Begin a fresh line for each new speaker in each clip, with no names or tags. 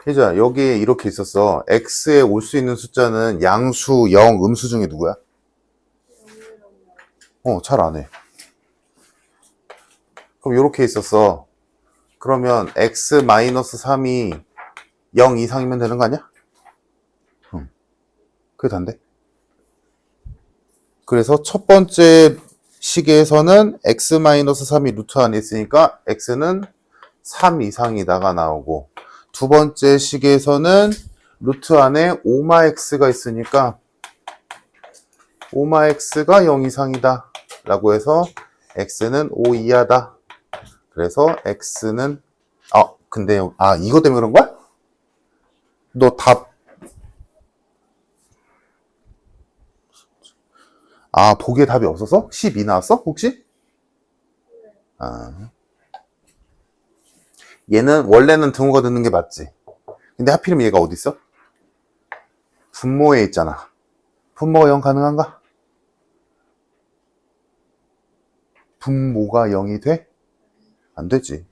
혜자, 여기에 이렇게 있었어. x에 올 수 있는 숫자는 양수, 영, 음수 중에 누구야? 잘 안 해. 그럼 이렇게 있었어. 그러면 x-3이 0 이상이면 되는 거 아니야? 응. 그게 단데? 그래서 첫 번째 식에서는 x-3이 루트 안에 있으니까 x는 3 이상이다가 나오고, 두 번째 식에서는 루트 안에 오마x가 있으니까 오마x가 0 이상이다 라고 해서 x는 5 이하다. 그래서 x는 근데 이거 때문에 그런 거야? 너 답 보기에 답이 없어서? 12 나왔어? 혹시? 얘는 원래는 등호가 듣는 게 맞지. 근데 하필이면 얘가 어디 있어? 분모에 있잖아. 분모가 0 가능한가? 분모가 0이 돼? 안 되지.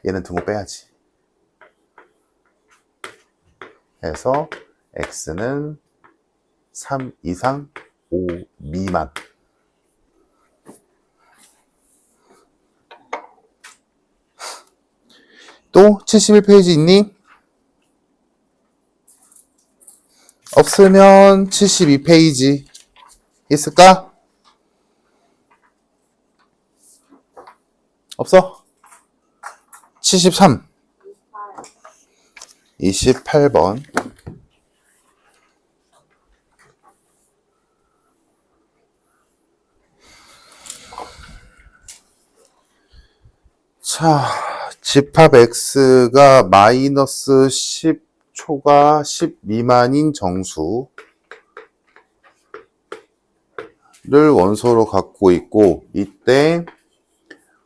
얘는 등호 빼야지. 해서 x는 3 이상 5 미만. 또 71페이지 있니? 없으면 72페이지 있을까? 없어? 73 28번. 자, 집합 x가 마이너스 10초가 10 미만인 정수를 원소로 갖고 있고, 이때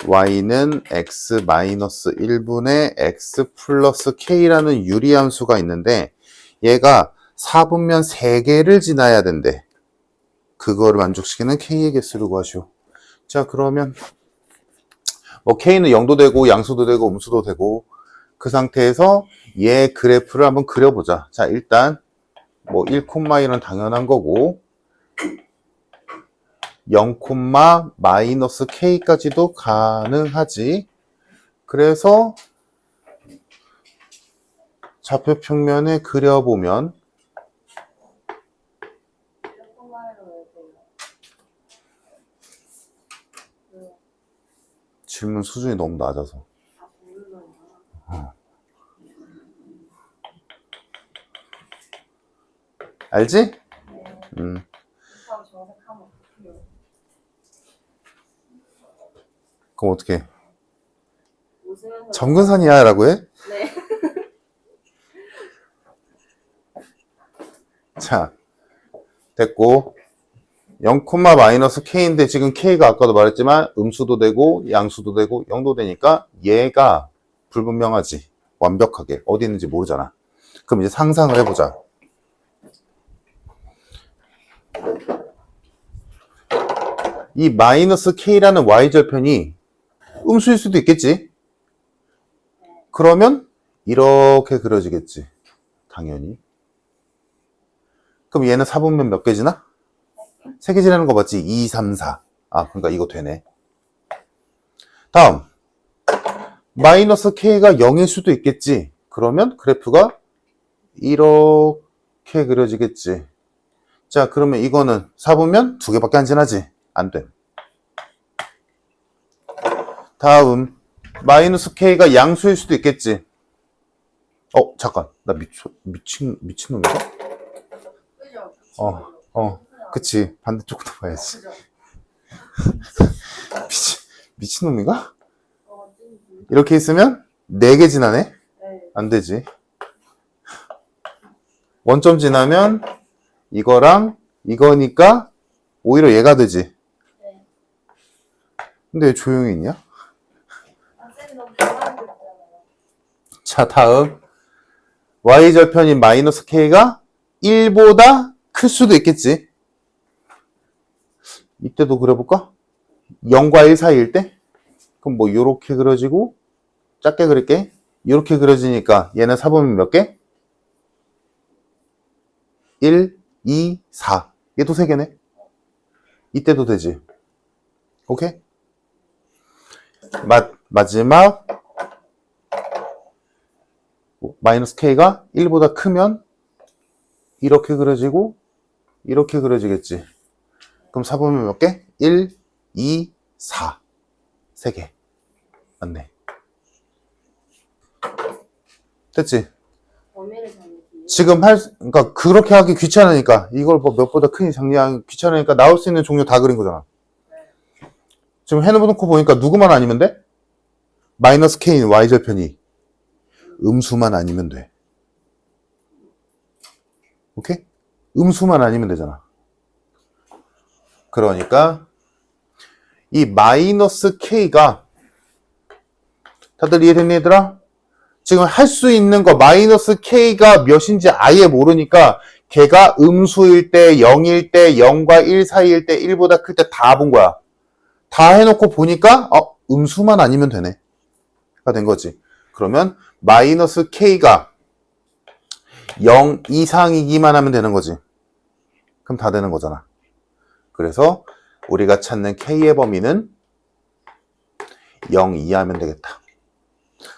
y는 x 마이너스 1분의 x 플러스 k라는 유리함수가 있는데, 얘가 4분면 3개를 지나야 된대. 그거를 만족시키는 k의 개수를 구하시오. 자, 그러면 k는 0도 되고 양수도 되고 음수도 되고, 그 상태에서 얘 그래프를 한번 그려보자. 자, 일단 1,1는 당연한 거고, 0, 마이너스 k까지도 가능하지. 그래서 좌표 평면에 그려보면 질문 수준이 너무 낮아서. 알지? 그럼 어떻게 해? 점근선이야 라고 해?
네.
자, 됐고, 0, 마이너스 k인데 지금 k가 아까도 말했지만 음수도 되고 양수도 되고 0도 되니까 얘가 불분명하지. 완벽하게 어디 있는지 모르잖아. 그럼 이제 상상을 해보자. 이 마이너스 k라는 y절편이 음수일 수도 있겠지. 그러면 이렇게 그려지겠지. 당연히. 그럼 얘는 4분면 몇 개지나? 3개 지나는 거 맞지? 2, 3, 4. 그러니까 이거 되네. 다음. 마이너스 k가 0일 수도 있겠지. 그러면 그래프가 이렇게 그려지겠지. 자, 그러면 이거는 4분면 2개밖에 안 지나지? 안 돼. 다음. 마이너스 k가 양수일 수도 있겠지. 잠깐. 나 미친놈인가? 그치. 반대쪽부터 봐야지. 미친놈인가? 이렇게 있으면 4개 지나네? 안 되지. 원점 지나면 이거랑 이거니까 오히려 얘가 되지. 근데 왜 조용히 있냐? 자, 다음. y절편인 마이너스 k가 1보다 클 수도 있겠지. 이때도 그려볼까? 0과 1 사이일 때? 그럼 요렇게 그려지고 작게 그릴게. 이렇게 그려지니까 얘는 4보면 몇 개? 1, 2, 4. 얘도 3개네. 이때도 되지. 오케이? 마지막 마이너스 k가 1보다 크면 이렇게 그려지고 이렇게 그려지겠지. 그럼 4보면 몇 개? 1, 2, 4. 3개. 맞네. 됐지? 지금 그러니까 그렇게 하기 귀찮으니까 이걸 뭐 몇보다 크니 작냐 귀찮으니까 나올 수 있는 종류 다 그린 거잖아. 지금 해놓고 보니까 누구만 아니면 돼? 마이너스 k인 y절편이 음수만 아니면 돼. 오케이? 음수만 아니면 되잖아. 그러니까 이 마이너스 k가 다들 이해됐니 얘들아? 지금 할 수 있는 거 마이너스 k가 몇인지 아예 모르니까 걔가 음수일 때 0일 때 0과 1 사이일 때 1보다 클 때 다 본 거야. 다 해놓고 보니까 음수만 아니면 되네 가 된 거지. 그러면 마이너스 k가 0 이상이기만 하면 되는 거지. 그럼 다 되는 거잖아. 그래서 우리가 찾는 k의 범위는 0 이하면 되겠다.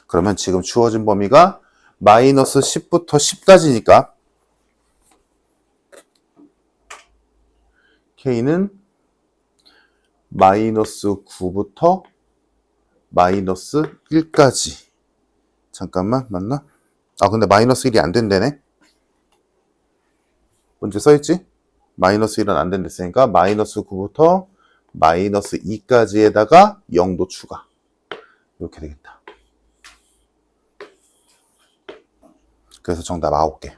그러면 지금 주어진 범위가 마이너스 10부터 10까지니까 k는 마이너스 9부터 마이너스 1까지. 잠깐만, 맞나? 근데 마이너스 1이 안 된다네? 문제 써있지? 마이너스 1은 안 된댔으니까 마이너스 9부터 마이너스 2까지에다가 0도 추가. 이렇게 되겠다. 그래서 정답 9개.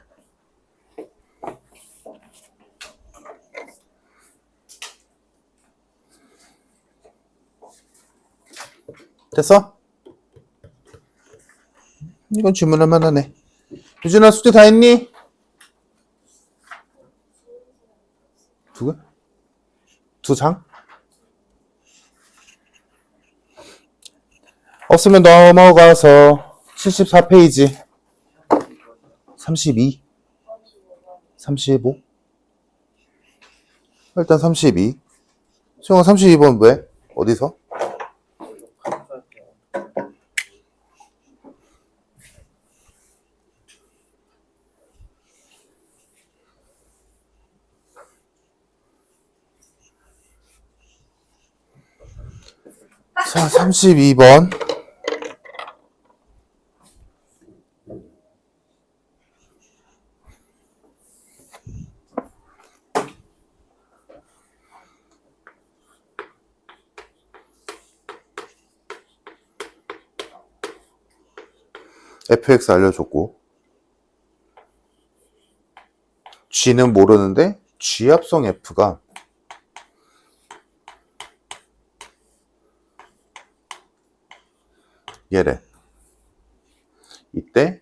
됐어? 이건 질문할 만하네. 유진아 숙제 다 했니? 두 개? 2장? 없으면 넘어가서 74페이지 32 35 일단 32 수영아 32번 왜? 어디서? 자 32번 fx 알려줬고 g는 모르는데 g합성 f가 얘래. 이때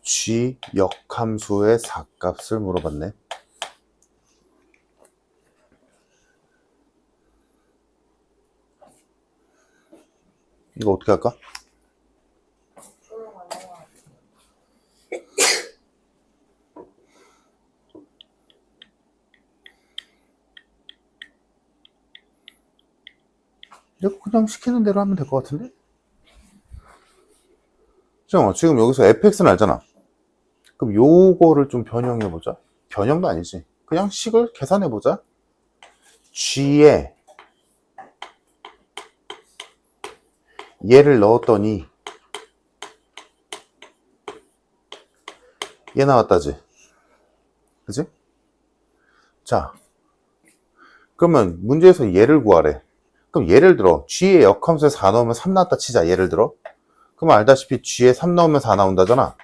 g 역함수의 4값을 물어봤네. 이거 어떻게 할까? 이거 그냥 시키는 대로 하면 될 것 같은데? 지금 여기서 fx는 알잖아. 그럼 요거를 좀 변형해보자. 변형도 아니지. 그냥 식을 계산해보자. g에 얘를 넣었더니 얘 나왔다지. 그치? 자, 그러면 문제에서 얘를 구하래. 그럼 예를 들어 g에 역함수에 4 넣으면 3 나왔다 치자. 예를 들어 그럼 알다시피 g에 3 넣으면 4 나온다잖아.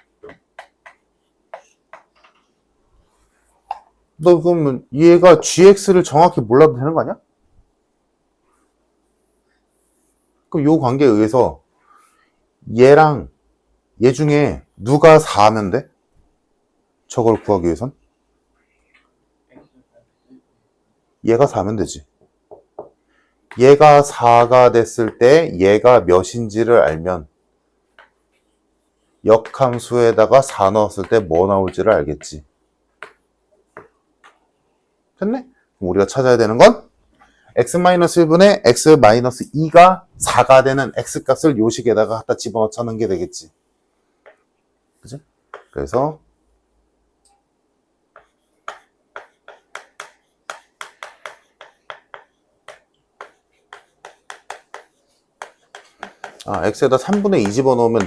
너 그러면 얘가 gx를 정확히 몰라도 되는 거 아니야? 그럼 요 관계에 의해서 얘랑 얘 중에 누가 4면 돼? 저걸 구하기 위해선 얘가 4면 되지. 얘가 4가 됐을 때 얘가 몇인지를 알면 역함수에다가 4 넣었을 때 뭐 나올지를 알겠지. 됐네? 그럼 우리가 찾아야 되는 건 x-1분의 x-2가 4가 되는 x값을 요 식에다가 갖다 집어넣자는 게 되겠지. 그죠? 그래서 x에다 3분의 2 집어넣으면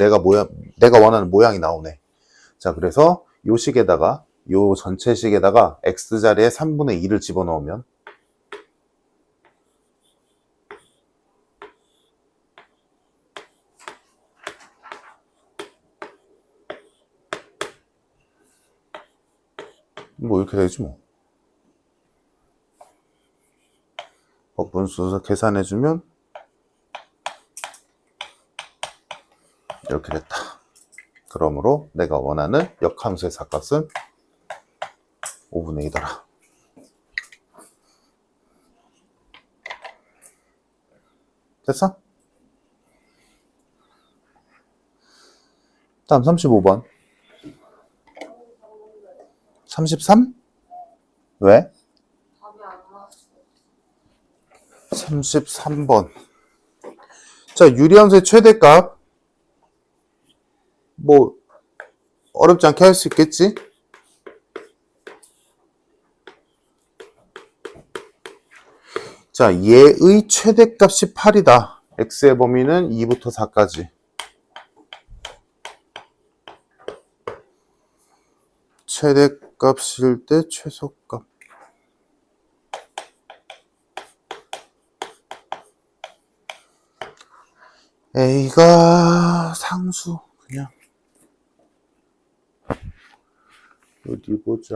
내가 원하는 모양이 나오네. 자, 그래서 요 식에다가 요 전체 식에다가 x자리에 3분의 2를 집어넣으면 뭐 이렇게 되지 뭐. 법분수 계산해주면 이렇게 됐다. 그러므로 내가 원하는 역함수의 사값은 5분의 2더라. 됐어? 다음 35번. 33? 왜? 33번. 자, 유리함수의 최대값. 뭐 어렵지 않게 할 수 있겠지? 자, 얘의 최대값이 8이다. x의 범위는 2부터 4까지. 최대값일 때 최소값. A가 상수. 그냥 어디 보자.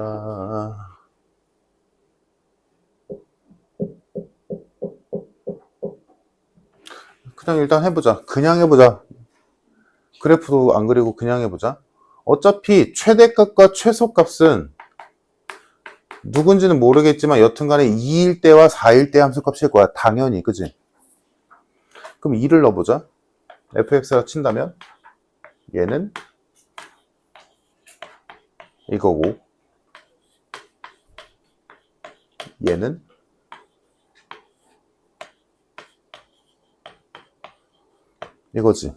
그냥 일단 해보자. 그냥 해보자. 그래프도 안 그리고 그냥 해보자. 어차피 최대값과 최소값은 누군지는 모르겠지만 여튼간에 2일 때와 4일 때 함수값일 거야. 당연히. 그지? 그럼 2를 넣어보자. fx가 친다면 얘는 이거고 얘는 이거지.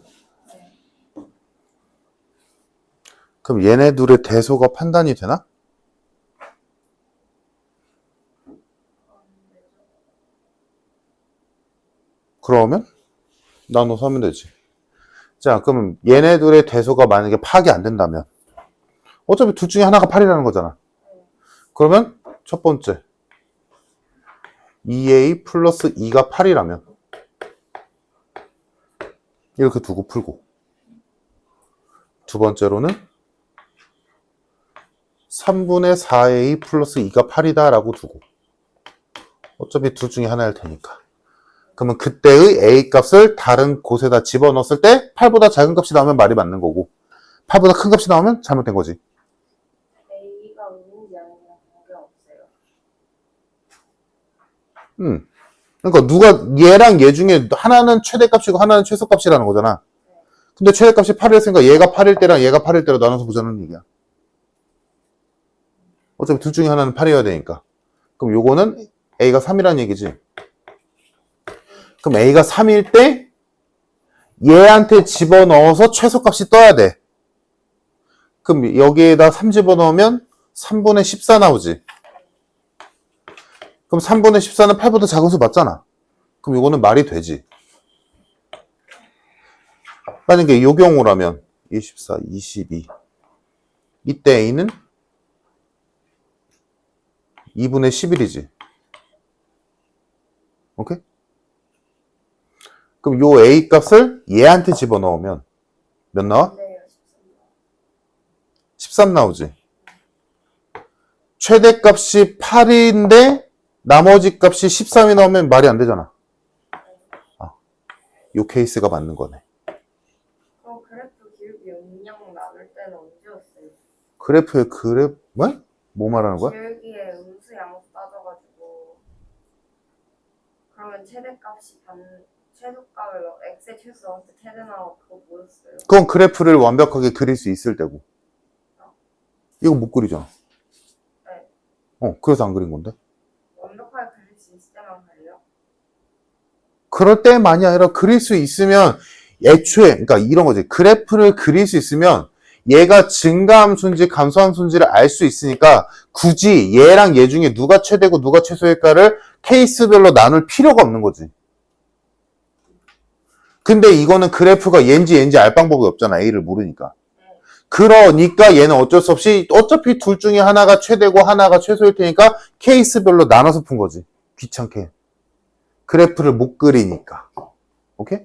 그럼 얘네 둘의 대소가 판단이 되나? 그러면 나눠서 하면 되지. 자, 그럼 얘네 둘의 대소가 만약에 파악이 안 된다면 어차피 둘 중에 하나가 8이라는 거잖아. 그러면 첫 번째 2a 플러스 2가 8이라면 이렇게 두고 풀고, 두 번째로는 3분의 4a 플러스 2가 8이다 라고 두고, 어차피 둘 중에 하나일 테니까. 그러면 그때의 a 값을 다른 곳에다 집어넣었을 때 8보다 작은 값이 나오면 말이 맞는 거고, 8보다 큰 값이 나오면 잘못된 거지.
a가 있는지 아니면 관계없어요.
그러니까 누가 얘랑 얘 중에 하나는 최대값이고 하나는 최소값이라는 거잖아. 근데 최대값이 8이었으니까 얘가 8일 때랑 얘가 8일 때로 나눠서 보자는 얘기야. 어차피 둘 중에 하나는 8이어야 되니까. 그럼 요거는 a가 3이라는 얘기지. 그럼 a가 3일 때 얘한테 집어넣어서 최소값이 떠야 돼. 그럼 여기에다 3 집어넣으면 3분의 14 나오지. 그럼 3분의 14는 8보다 작은 수 맞잖아. 그럼 이거는 말이 되지. 만약에 요 경우라면 24, 22 이때 a는 2분의 11이지. 오케이? 그럼 요 a 값을 얘한테 집어넣으면 몇 나와?
네,
13 나오지. 최대값이 8인데 나머지 값이 13이 나오면 말이 안 되잖아. 요 케이스가 맞는 거네.
그럼 그래프 기울기 음량 나눌 때는 언제였어요?
그래프의 뭐? 뭐 말하는 거야?
기울기에 음수 양수 따져가지고 그러면 최대값이 값이 최소값을 x의 최소 나왔을 때 테드 나와 그거 뭐였어요?
그건 그래프를 완벽하게 그릴 수 있을 때고. 이거 못 그리잖아.
네.
그래서 안 그린 건데.
완벽하게 그릴 수 있을 때만 그래요?
그럴 때만이 아니라 그릴 수 있으면 애초에, 그러니까 이런 거지. 그래프를 그릴 수 있으면 얘가 증가함수인지 감소함수인지를 알 수 있으니까 굳이 얘랑 얘 중에 누가 최대고 누가 최소일까를 케이스별로 나눌 필요가 없는 거지. 근데 이거는 그래프가 얘인지 알 방법이 없잖아. A를 모르니까. 그러니까 얘는 어쩔 수 없이 어차피 둘 중에 하나가 최대고 하나가 최소일 테니까 케이스별로 나눠서 푼 거지. 귀찮게. 그래프를 못 그리니까. 오케이?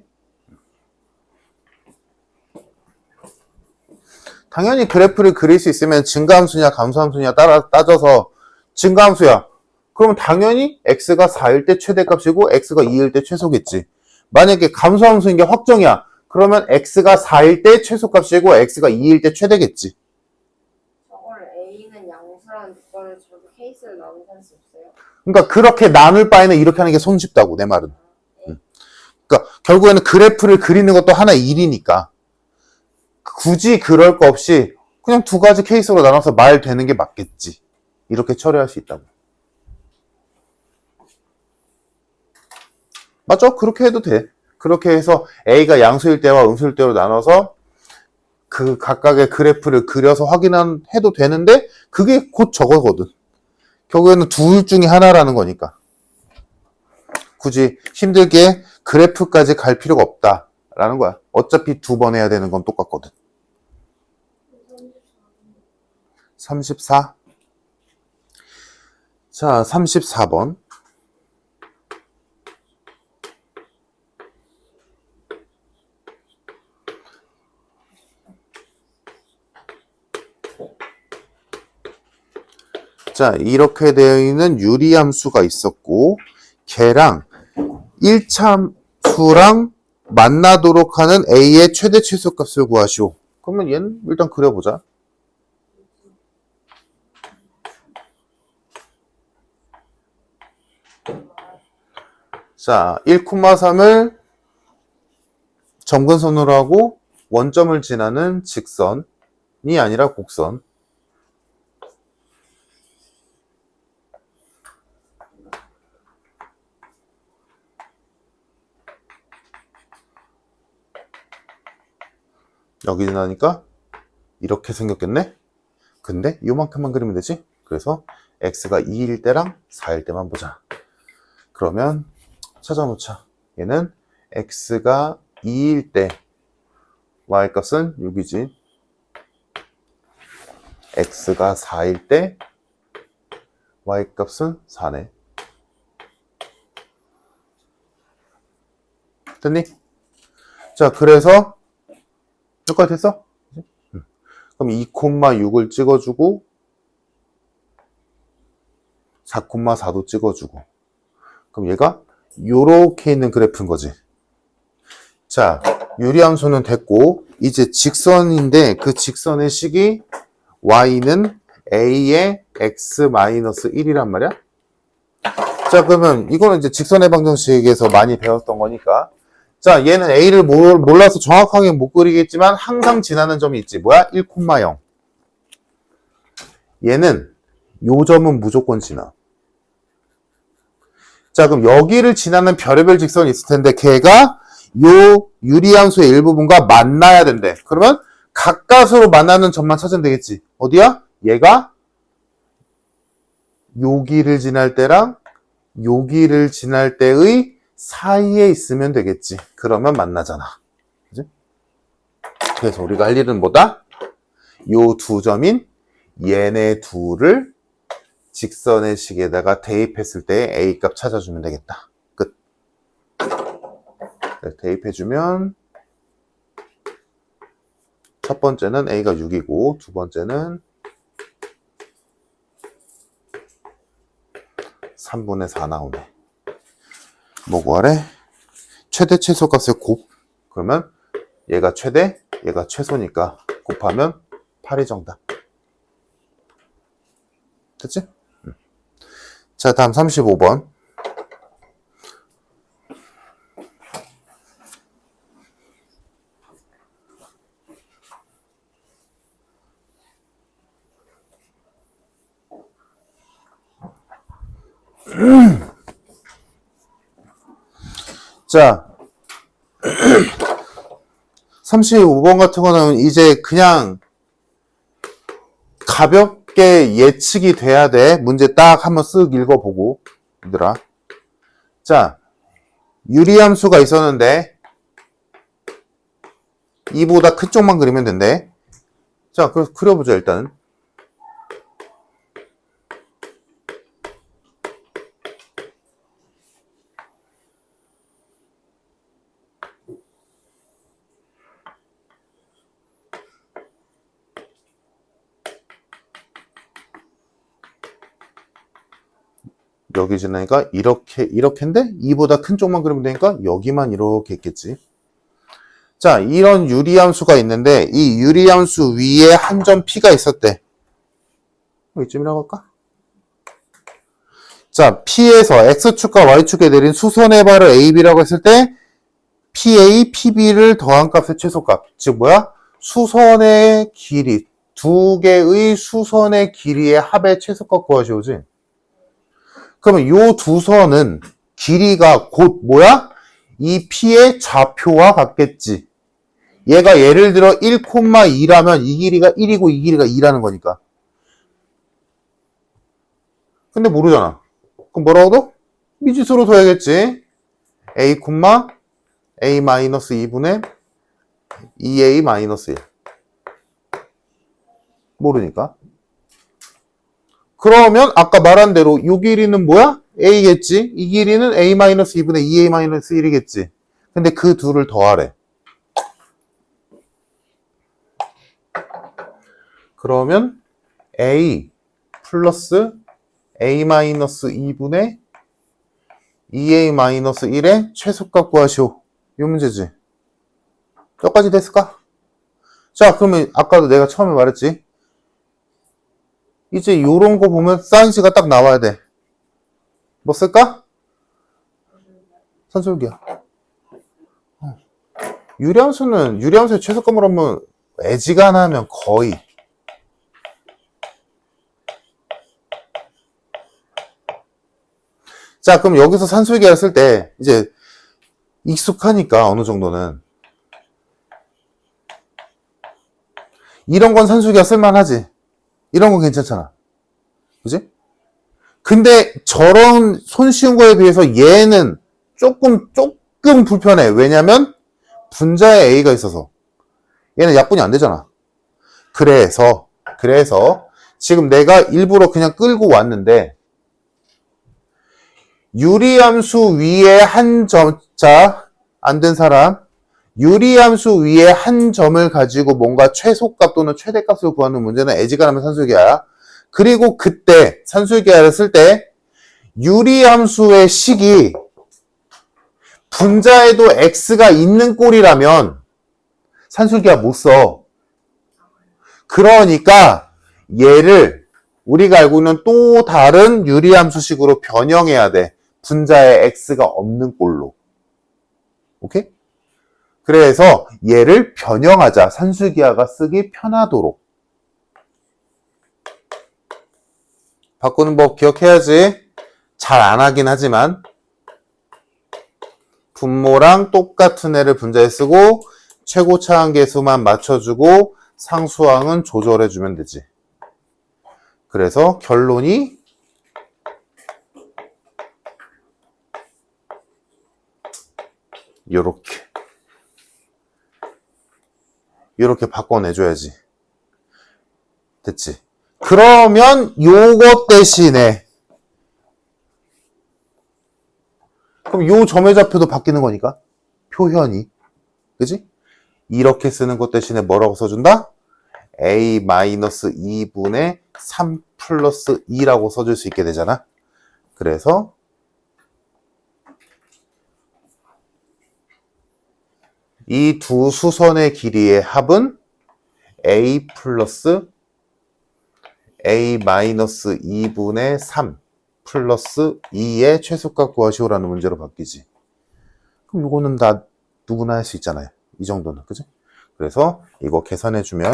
당연히 그래프를 그릴 수 있으면 증가함수냐 감소함수냐 따져서 증가함수야. 그러면 당연히 x가 4일 때 최대값이고 x가 2일 때 최소겠지. 만약에 감소함수인 게 확정이야. 그러면 x가 4일 때 최소값이고 x가 2일 때 최대겠지.
저걸 a는 양수라는 조건을 저도 케이스를 나눠서 할 수 없어요?
그러니까 그렇게 나눌 바에는 이렇게 하는 게 손쉽다고 내 말은. 그러니까 결국에는 그래프를 그리는 것도 하나의 일이니까 굳이 그럴 거 없이 그냥 두 가지 케이스로 나눠서 말 되는 게 맞겠지. 이렇게 처리할 수 있다고. 맞죠? 그렇게 해도 돼. 그렇게 해서 A가 양수일 때와 음수일 때로 나눠서 그 각각의 그래프를 그려서 확인해도 되는데 그게 곧 저거거든. 결국에는 둘 중에 하나라는 거니까. 굳이 힘들게 그래프까지 갈 필요가 없다라는 거야. 어차피 두 번 해야 되는 건 똑같거든. 34. 자, 34번. 자, 이렇게 되어 있는 유리함수가 있었고 걔랑 1차함수랑 만나도록 하는 A의 최대 최소값을 구하시오. 그러면 얘는 일단 그려보자. 자, 1,3을 점근선으로 하고 원점을 지나는 직선이 아니라 곡선. 여기 지나니까 이렇게 생겼겠네? 근데 요만큼만 그리면 되지? 그래서 x가 2일 때랑 4일 때만 보자. 그러면 찾아놓자. 얘는 x가 2일 때 y값은 6이지. x가 4일 때 y값은 4네. 됐니? 자, 그래서 여기까지 됐어? 그럼 2,6을 찍어주고 4,4도 찍어주고 그럼 얘가 요렇게 있는 그래프인 거지. 자, 유리함수는 됐고 이제 직선인데 그 직선의 식이 y는 a의 x-1이란 말이야. 자, 그러면 이거는 이제 직선의 방정식에서 많이 배웠던 거니까 자, 얘는 a를 몰라서 정확하게 못 그리겠지만 항상 지나는 점이 있지. 뭐야? 1,0. 얘는 요 점은 무조건 지나. 자, 그럼 여기를 지나는 별의별 직선이 있을 텐데 걔가 요 유리함수의 일부분과 만나야 된대. 그러면 가까스로 만나는 점만 찾으면 되겠지. 어디야? 얘가 여기를 지날 때랑 여기를 지날 때의 사이에 있으면 되겠지. 그러면 만나잖아. 그치? 그래서 우리가 할 일은 뭐다? 요 두 점인 얘네 둘을 직선의 식에다가 대입했을 때 A 값 찾아주면 되겠다. 끝. 대입해주면 첫 번째는 A가 6이고 두 번째는 3분의 4 나오네. 뭐 구하래? 최대 최소값을 곱. 그러면 얘가 최대, 얘가 최소니까 곱하면 8이 정답. 됐지? 자, 다음 35번. 자, 35번 같은 거는 이제 그냥 가볍게 예측이 돼야 돼. 문제 딱 한번 쓱 읽어보고, 얘들아. 자, 유리함수가 있었는데, 이보다 큰 쪽만 그리면 된대. 자, 그려보자, 일단은. 여기 지나니까 이렇게인데 이보다 큰 쪽만 그리면 되니까 여기만 이렇게 있겠지. 자, 이런 유리함수가 있는데 이 유리함수 위에 한 점 P가 있었대. 이쯤이라고 할까? 자, P에서 X축과 Y축에 내린 수선의 발을 AB라고 했을 때 PA, PB를 더한 값의 최소값. 즉 뭐야? 수선의 길이, 두 개의 수선의 길이의 합의 최소값 구하시오지. 그러면 요 두 선은 길이가 곧 뭐야? 이 P의 좌표와 같겠지. 얘가 예를 들어 1,2라면 이 길이가 1이고 이 길이가 2라는 거니까. 근데 모르잖아. 그럼 뭐라고 둬? 미지수로 둬야겠지. A, A-2분의 2A-1. 모르니까. 그러면 아까 말한 대로 이 길이는 뭐야? A겠지? 이 길이는 A-2분의 2A-1이겠지. 근데 그 둘을 더하래. 그러면 A 플러스 A-2분의 2A-1의 최소값 구하시오. 이 문제지. 여기까지 됐을까? 자, 그러면 아까도 내가 처음에 말했지. 이제 요런 거 보면 사인시가 딱 나와야 돼. 뭐 쓸까? 산술기야. 유리함수의 최소값을 하면 애지간하면 거의. 자, 그럼 여기서 산술기를 쓸 때 이제 익숙하니까 어느 정도는 이런 건 산술기가 쓸만하지. 이런 건 괜찮잖아. 그지? 근데 저런 손쉬운 거에 비해서 얘는 조금 불편해. 왜냐면 분자에 A가 있어서 얘는 약분이 안 되잖아. 그래서 지금 내가 일부러 그냥 끌고 왔는데 유리함수 위에 한 점, 자, 안 된 사람, 유리함수 위에 한 점을 가지고 뭔가 최소값 또는 최대값을 구하는 문제는 애지간하면 산술기하야. 그리고 그때 산술기하를 쓸 때 유리함수의 식이 분자에도 x가 있는 꼴이라면 산술기하 못 써. 그러니까 얘를 우리가 알고 있는 또 다른 유리함수식으로 변형해야 돼. 분자에 x가 없는 꼴로. 오케이? 그래서 얘를 변형하자. 산술기하가 쓰기 편하도록. 바꾸는 법 기억해야지. 잘 안 하긴 하지만 분모랑 똑같은 애를 분자에 쓰고 최고차항계수만 맞춰주고 상수항은 조절해주면 되지. 그래서 결론이 요렇게 바꿔내줘야지. 됐지? 그러면 요거 대신에 그럼 요 점의 좌표도 바뀌는 거니까 표현이 그지? 이렇게 쓰는 것 대신에 뭐라고 써준다? A-2분의 3 플러스 2라고 써줄 수 있게 되잖아. 그래서 이 두 수선의 길이의 합은 A 플러스 A-2분의 3 플러스 2의 최소값 구하시오라는 문제로 바뀌지. 그럼 이거는 다 누구나 할 수 있잖아요. 이 정도는. 그지? 그래서 이거 계산해주면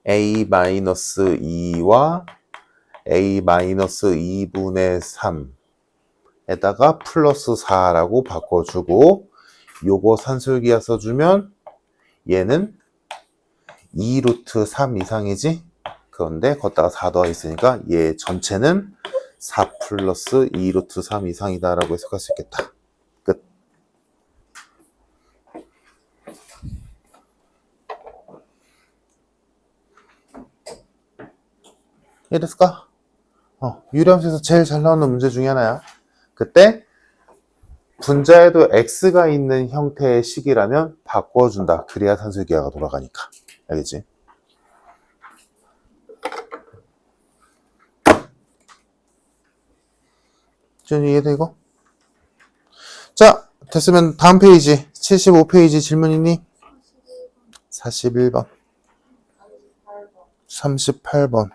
A-2와 a 마이너스 2분의 3에다가 플러스 4라고 바꿔주고 요거 산술기하 써주면 얘는 2 루트 3 이상이지? 그런데 걷다가 4 더하 있으니까 얘 전체는 4 플러스 2 루트 3 이상이다 라고 해석할 수 있겠다. 끝. 이해됐을까? 유리함수에서 제일 잘 나오는 문제 중에 하나야. 그때 분자에도 x가 있는 형태의 식이라면 바꿔준다. 그래야 산술기하가 돌아가니까. 알겠지? 지금 이해돼 이거? 자, 됐으면 다음 페이지 75페이지 질문 있니? 41번 38번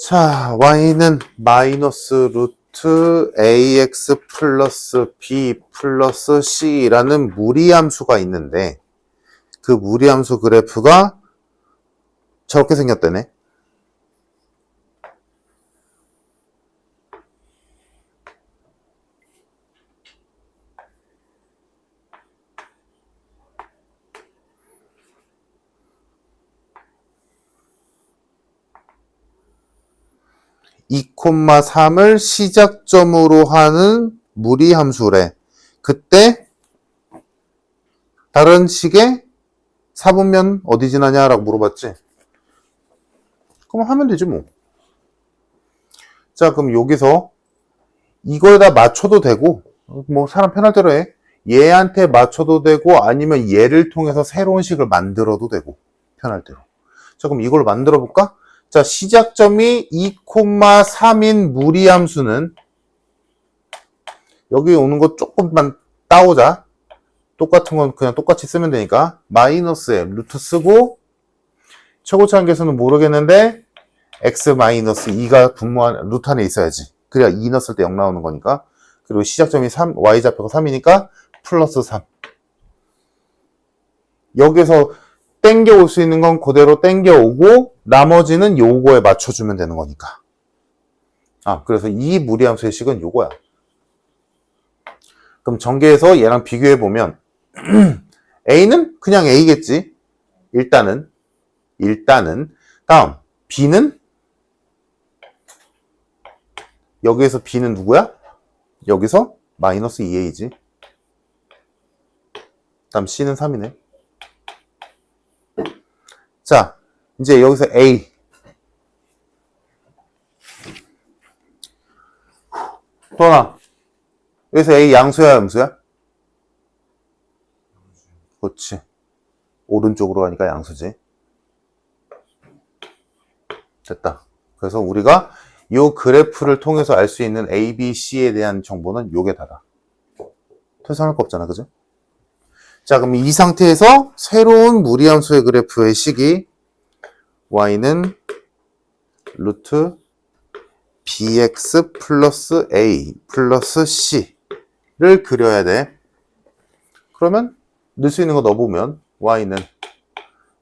자, y는 마이너스 루트 ax 플러스 b 플러스 c라는 무리함수가 있는데 그 무리함수 그래프가 저렇게 생겼다네. (2, 3을) 시작점으로 하는 무리함수래. 그때 다른 식의 사분면 어디 지나냐 라고 물어봤지. 그럼 하면 되지 뭐. 자, 그럼 여기서 이거에다 맞춰도 되고 뭐 사람 편할 대로 해. 얘한테 맞춰도 되고 아니면 얘를 통해서 새로운 식을 만들어도 되고 편할 대로. 자, 그럼 이걸 만들어 볼까? 자, 시작점이 2, 3인 무리함수는 여기 오는 거 조금만 따오자. 똑같은 건 그냥 똑같이 쓰면 되니까 마이너스 m 루트 쓰고 최고치 한계수는 모르겠는데 x 마이너스 2가 분모한 루트 안에 있어야지. 그래야 2 넣었을 때 0 나오는 거니까. 그리고 시작점이 3, y좌표가 3이니까 플러스 3. 여기서 땡겨올 수 있는 건 그대로 땡겨오고 나머지는 요거에 맞춰주면 되는 거니까. 그래서 이 무리함수의 식은 요거야. 그럼 전개해서 얘랑 비교해보면 A는 그냥 A겠지. 일단은 다음 B는 여기에서 B는 누구야? 여기서 마이너스 2A지. 다음 C는 3이네. 자, 이제 여기서 A. 또 하나. 여기서 A 양수야, 음수야? 그렇지. 오른쪽으로 가니까 양수지. 됐다. 그래서 우리가 이 그래프를 통해서 알 수 있는 A, B, C에 대한 정보는 요게 다다.推算할 거 없잖아, 그죠? 자, 그럼 이 상태에서 새로운 무리함수의 그래프의 식이 y는 루트 bx 플러스 a 플러스 c를 그려야 돼. 그러면 넣을 수 있는 거 넣어보면 y는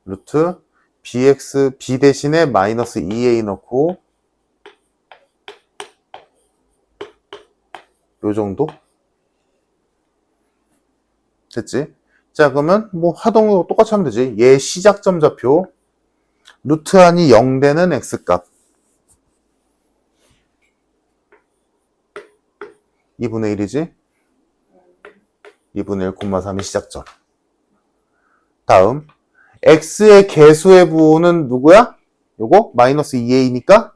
루트 bx b 대신에 마이너스 2a 넣고 요 정도? 됐지? 자, 그러면 뭐 하던 거 똑같이 하면 되지. 얘 시작점 좌표 루트 안이 0 되는 x값 2분의 1이지? 2분의 1,3이 시작점. 다음 x의 개수의 부호는 누구야? 요거 마이너스 2a니까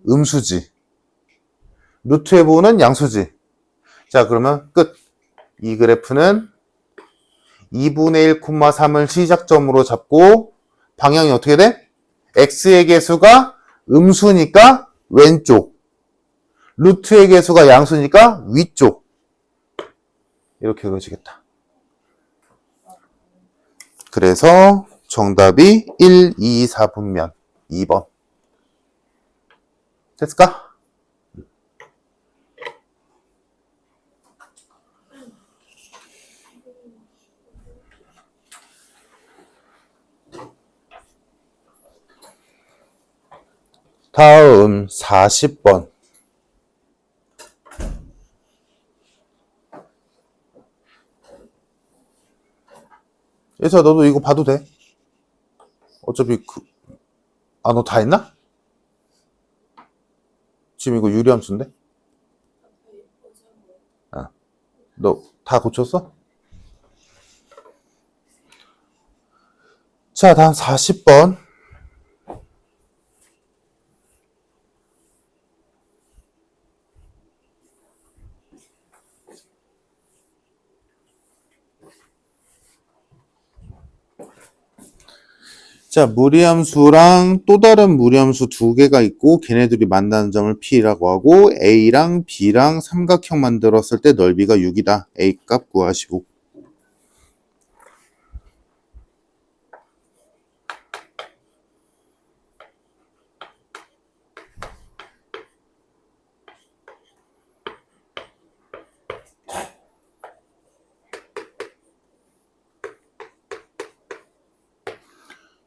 음수지. 루트의 부호는 양수지. 자, 그러면 끝. 이 그래프는 2분의 1,3을 시작점으로 잡고 방향이 어떻게 돼? x의 개수가 음수니까 왼쪽, 루트의 개수가 양수니까 위쪽. 이렇게 그려지겠다. 그래서 정답이 1, 2, 4분면 2번. 됐을까? 다음 40번. 예서 너도 이거 봐도 돼. 어차피 너 다 했나? 지금 이거 유리함수인데? 너 다 고쳤어? 자, 다음 40번. 자, 무리함수랑 또 다른 무리함수 두 개가 있고 걔네들이 만나는 점을 P라고 하고 A랑 B랑 삼각형 만들었을 때 넓이가 6이다. A 값 구하시고.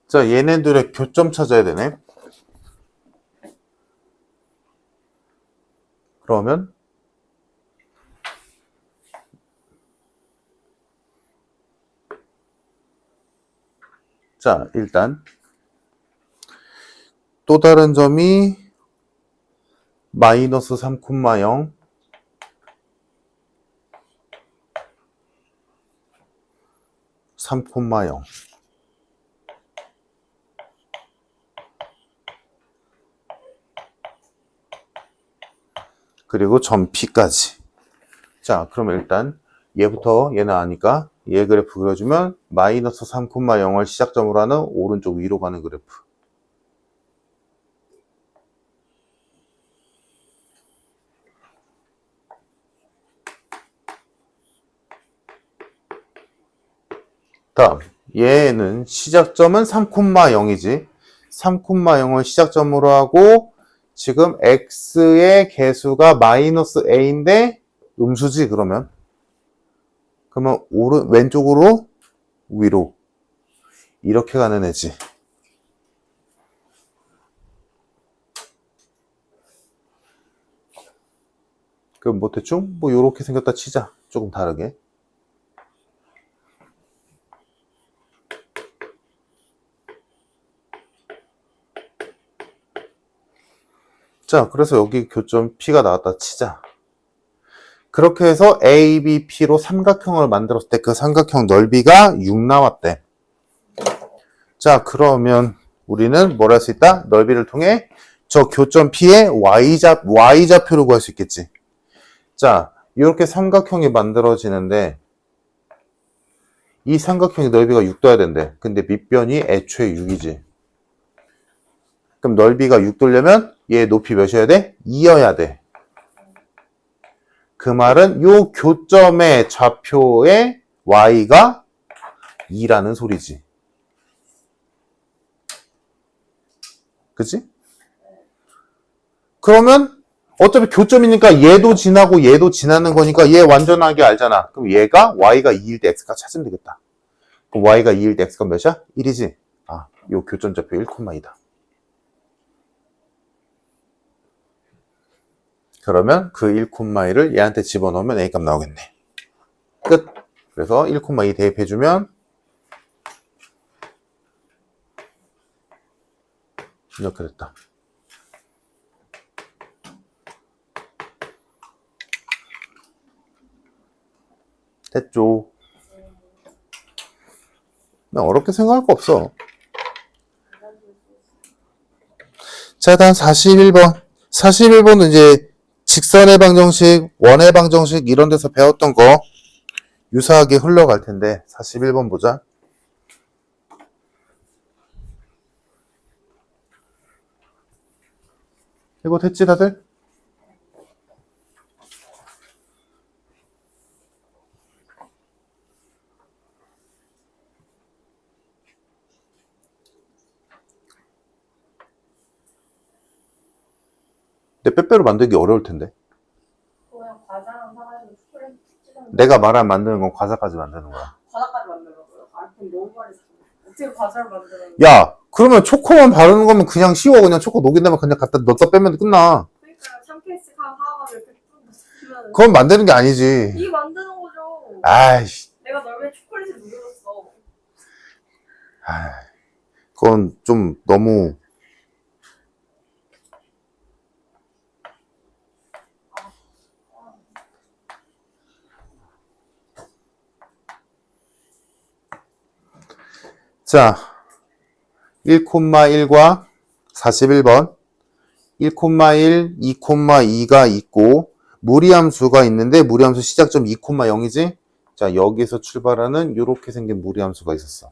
자, 얘네들의 교점 찾아야 되네. 그러면 자, 일단 또 다른 점이 마이너스 3,0 3,0 그리고 점 P까지. 자, 그러면 일단 얘부터 얘는 아니까 얘 그래프 그려주면 마이너스 3,0을 시작점으로 하는 오른쪽 위로 가는 그래프. 다음 얘는 시작점은 3,0이지. 3,0을 시작점으로 하고 지금 x의 개수가 마이너스 a인데 음수지. 그러면 왼쪽으로 위로 이렇게 가는 애지. 그럼 뭐 대충 요렇게 생겼다 치자. 조금 다르게. 자, 그래서 여기 교점 P가 나왔다 치자. 그렇게 해서 A, B, P로 삼각형을 만들었을 때 그 삼각형 넓이가 6 나왔대. 자, 그러면 우리는 뭘 할 수 있다? 넓이를 통해 저 교점 P의 Y좌표를 구할 수 있겠지. 자, 이렇게 삼각형이 만들어지는데 이 삼각형의 넓이가 6 둬야 된대. 근데 밑변이 애초에 6이지. 그럼 넓이가 6 돌려면 얘 높이 몇이어야 돼? 2여야 돼. 그 말은 요 교점의 좌표의 y가 2라는 소리지. 그치? 그러면 어차피 교점이니까 얘도 지나고 얘도 지나는 거니까 얘 완전하게 알잖아. 그럼 얘가 y가 2일 때 x가 찾으면 되겠다. 그럼 y가 2일 때 x가 몇이야? 1이지? 요 교점 좌표 1,2다. 그러면 그 1,2를 얘한테 집어넣으면 A값 나오겠네. 끝. 그래서 1,2 대입해주면 이렇게 됐다. 됐죠. 그냥 어렵게 생각할 거 없어. 자, 다음 41번. 41번은 이제 직선의 방정식, 원의 방정식 이런 데서 배웠던 거 유사하게 흘러갈 텐데 41번 보자. 이거 됐지 다들? 근데 빼빼로 만들기 어려울 텐데.
그냥 과자랑 사가지고 초콜릿 찍으면
내가 말한 만드는 건 과자까지 만드는 거야.
과자까지 만들어줘요? 그럼 너무 많이 어떻게 과자를 만들어요?
야, 그러면 초코만 바르는 거면 그냥 쉬워. 그냥 초코 녹인 다음에 그냥 갖다 넣었다 빼면 끝나.
그러니까 샴페인스 사와가지고 이렇게 뿌리면
그건 만드는 게 아니지.
이게 만드는 거죠.
아이씨.
내가 널 왜 초콜릿을 녹여줬어.
그건 좀 너무. 자, 1,1과 41번. 1,1, 2,2가 있고 무리함수가 있는데 무리함수 시작점 2,0이지? 자, 여기서 출발하는 이렇게 생긴 무리함수가 있었어.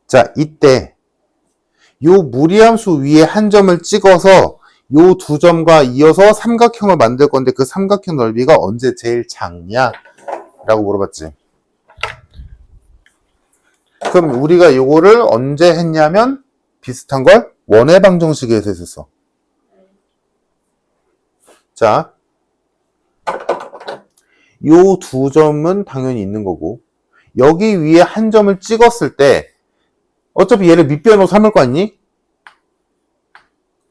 자, 이때 요 무리함수 위에 한 점을 찍어서 요 두 점과 이어서 삼각형을 만들 건데 그 삼각형 넓이가 언제 제일 작냐? 라고 물어봤지. 그럼 우리가 요거를 언제 했냐면 비슷한 걸 원의 방정식에서 했었어. 자, 요 두 점은 당연히 있는 거고 여기 위에 한 점을 찍었을 때 어차피 얘를 밑변으로 삼을 거 아니니?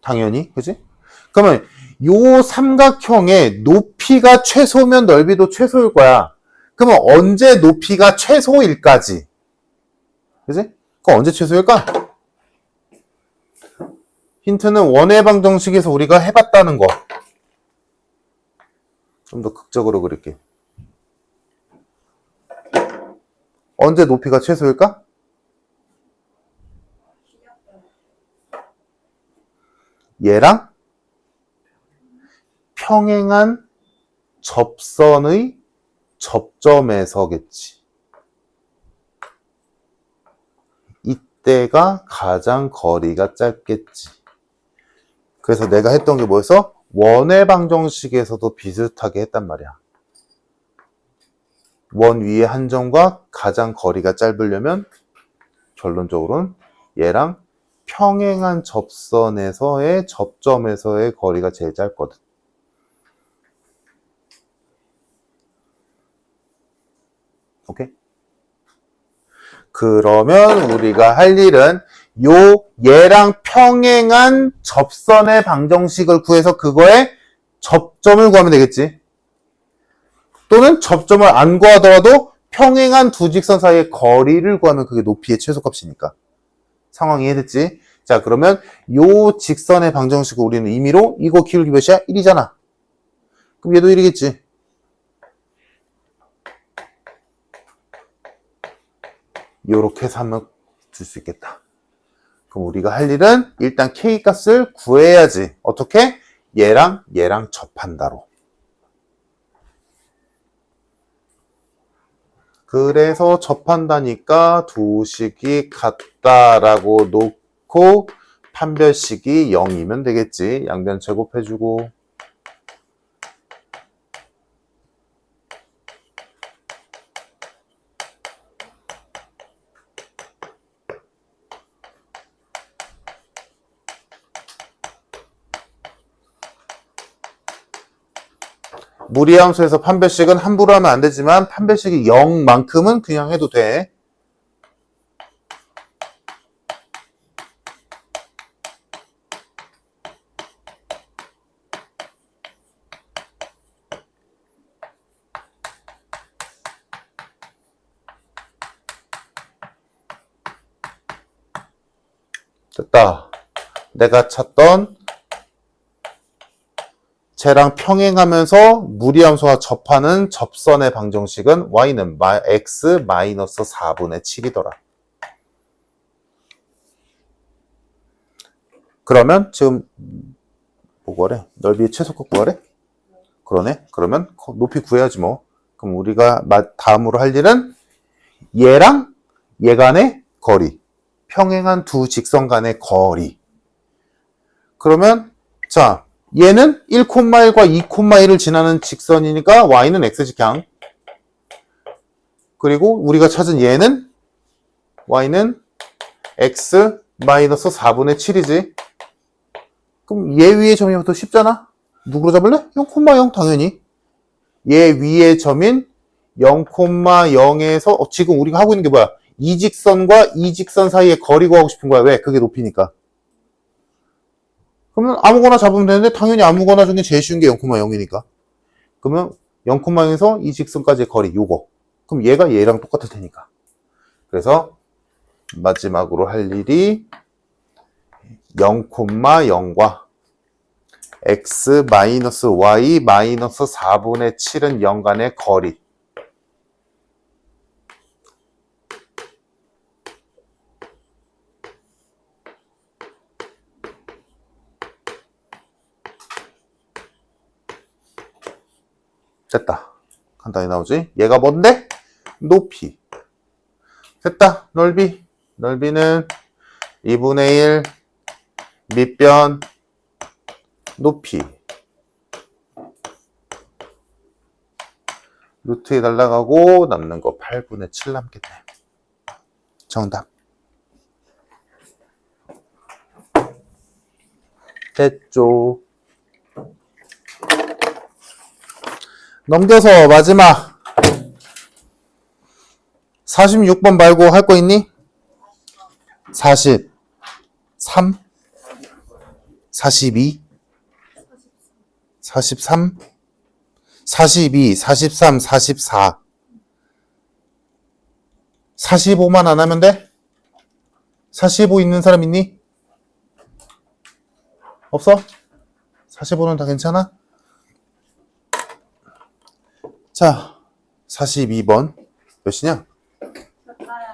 당연히, 그지? 그러면 요 삼각형의 높이가 최소면 넓이도 최소일 거야. 그러면 언제 높이가 최소일까지? 그지? 그럼 언제 최소일까? 힌트는 원의 방정식에서 우리가 해봤다는 거. 좀 더 극적으로 그릴게. 언제 높이가 최소일까? 얘랑 평행한 접선의 접점에서겠지. 이때가 가장 거리가 짧겠지. 그래서 내가 했던 게 뭐였어? 원의 방정식에서도 비슷하게 했단 말이야. 원 위에 한 점과 가장 거리가 짧으려면 결론적으로는 얘랑 평행한 접선에서의 접점에서의 거리가 제일 짧거든. 오케이? 그러면 우리가 할 일은 얘랑 평행한 접선의 방정식을 구해서 그거의 접점을 구하면 되겠지. 또는 접점을 안 구하더라도 평행한 두 직선 사이의 거리를 구하면 그게 높이의 최소값이니까. 상황이 이해됐지? 자, 그러면 요 직선의 방정식을 우리는 임의로 이거 기울기 몇이야? 1이잖아. 그럼 얘도 1이겠지. 요렇게 해서 한번 줄 수 있겠다. 그럼 우리가 할 일은 일단 K 값을 구해야지. 어떻게? 얘랑 접한다로. 그래서 접한다니까 두 식이 같다라고 놓고 판별식이 0이면 되겠지. 양변 제곱해주고. 무리함수에서 판별식은 함부로 하면 안 되지만 판별식이 0만큼은 그냥 해도 돼. 됐다. 내가 찾던 쟤랑 평행하면서 무리함수와 접하는 접선의 방정식은 y는 x-4분의 7이더라. 그러면 지금 뭐 구하래? 넓이의 최소값 구하래? 그러네. 그러면 높이 구해야지 뭐. 그럼 우리가 다음으로 할 일은 얘랑 얘 간의 거리. 평행한 두 직선 간의 거리. 그러면 자, 얘는 1,1과 2,1을 지나는 직선이니까 y는 x직향. 그리고 우리가 찾은 얘는 y는 x-4분의 7이지. 그럼 얘 위의 점이 더 쉽잖아? 누구로 잡을래? 0,0 당연히. 얘 위의 점인 0,0에서 지금 우리가 하고 있는 게 뭐야? 이 직선과 이 직선 사이에 거리 구하고 싶은 거야. 왜? 그게 높이니까. 그러면 아무거나 잡으면 되는데 당연히 아무거나 중에 제일 쉬운 게 0,0이니까. 그러면 0,0에서 이 직선까지의 거리 요거. 그럼 얘가 얘랑 똑같을 테니까. 그래서 마지막으로 할 일이 0,0과 x y 4분의 7은 0 간의 거리. 됐다. 간단히 나오지? 얘가 뭔데? 높이. 됐다. 넓이. 넓이는 2분의 1 밑변 높이. 루트에 날라가고 남는 거 8분의 7 남겠네. 정답. 됐죠. 넘겨서 마지막 46번 말고 할 거 있니? 43 42 43 42 43 44 45만 안 하면 돼? 45 있는 사람 있니? 없어? 45는 다 괜찮아? 자, 42번 몇 시냐?